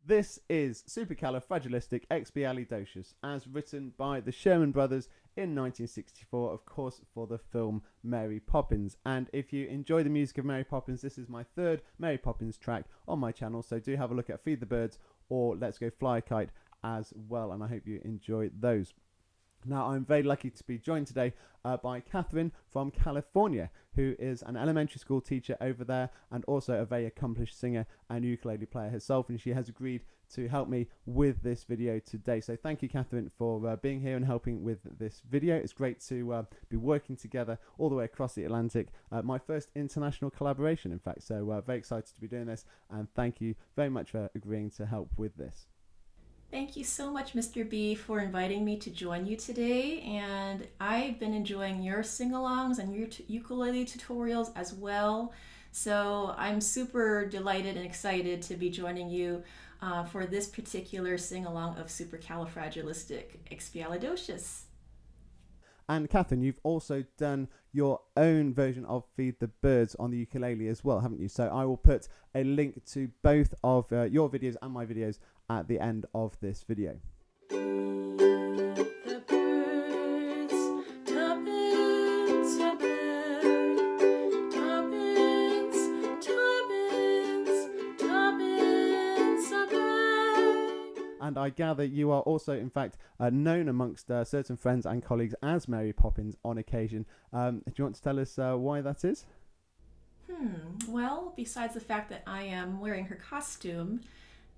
This is Supercalifragilisticexpialidocious, as written by the Sherman Brothers in 1964, of course, for the film Mary Poppins. And if you enjoy the music of Mary Poppins, this is my third Mary Poppins track on my channel, so do have a look at Feed the Birds or Let's Go Fly a Kite as well, and I hope you enjoy those. Now, I'm very lucky to be joined today by Catherine from California, who is an elementary school teacher over there and also a very accomplished singer and ukulele player herself, and she has agreed to help me with this video today. So thank you, Catherine, for being here and helping with this video. It's great to be working together all the way across the Atlantic. My first international collaboration, in fact, so very excited to be doing this, and thank you very much for agreeing to help with this. Thank you so much, Mr. B, for inviting me to join you today, and I've been enjoying your sing-alongs and your ukulele tutorials as well, so I'm super delighted and excited to be joining you for this particular sing-along of Supercalifragilisticexpialidocious. And Catherine, you've also done your own version of Feed the Birds on the ukulele as well, haven't you? So I will put a link to both of your videos and my videos at the end of this video. The birds, tuppence a bird, tuppence, tuppence, tuppence a bird. And I gather you are also, in fact, known amongst certain friends and colleagues as Mary Poppins on occasion. Do you want to tell us why that is? Well, besides the fact that I am wearing her costume,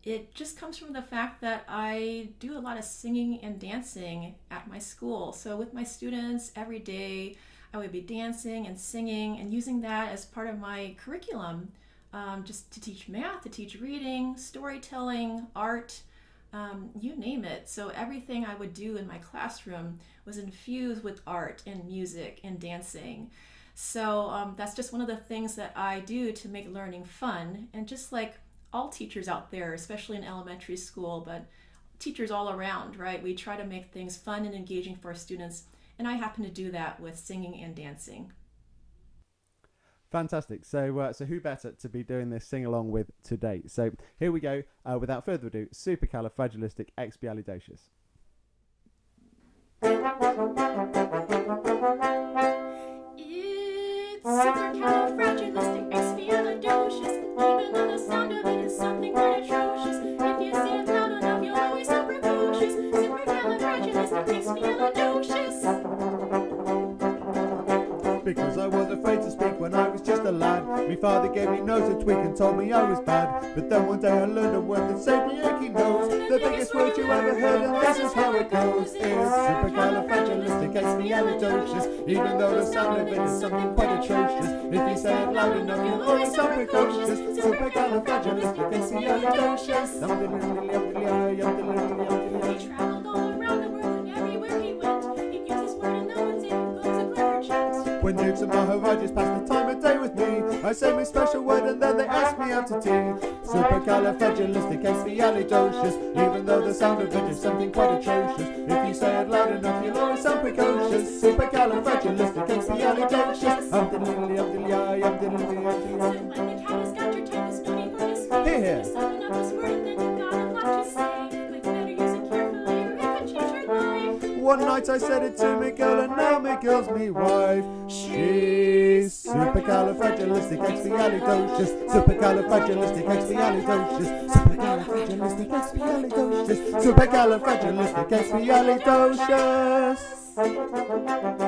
it just comes from the fact that I do a lot of singing and dancing at my school. So with my students every day, I would be dancing and singing and using that as part of my curriculum, just to teach math, to teach reading, storytelling, art, you name it. So everything I would do in my classroom was infused with art and music and dancing. So that's just one of the things that I do to make learning fun. And just like all teachers out there, especially in elementary school, but teachers all around, right? We try to make things fun and engaging for our students, and I happen to do that with singing and dancing. Fantastic. So who better to be doing this sing-along with today? So here we go. Without further ado, Supercalifragilisticexpialidocious. It's supercalifragilisticexpialidocious, even though the sound of it is something quite atrocious. If you say it loud enough, you'll always sound precocious. Supercalifragilisticexpialidocious. Because I was afraid to speak when I was just a lad. My father gave me nose a tweak and told me I was bad. But then one day I learned a word that saved me achy nose. The biggest word you ever heard, and this is how it goes. It's supercalifragilisticexpialidocious, even though the sound of it is something quite atrocious. If you say it loud enough, you'll always sound precocious. Supercalifragilisticexpialidocious. He traveled all around the world, and everywhere he went, he'd use this word and no one's even goes a clever chant. When Dukes and Maharajas passed the time of day with me, I say my special word and then they ask me out to tea. Supercalifragilisticexpialidocious, even though the sound of it is something quite atrocious. If you say it loud enough, you'll always sound precocious. Supercalifragilisticexpialidocious. So when the cat has got your type of snooty for his face, Here. you summon up this word and then you've got a lot to say. But you better use it carefully or it could change your life. One night I said it to me girl and now me girl's me wife. She's supercalifragilisticexpialidocious. Supercalifragilisticexpialidocious. Supercalifragilisticexpialidocious. Supercalifragilisticexpialidocious.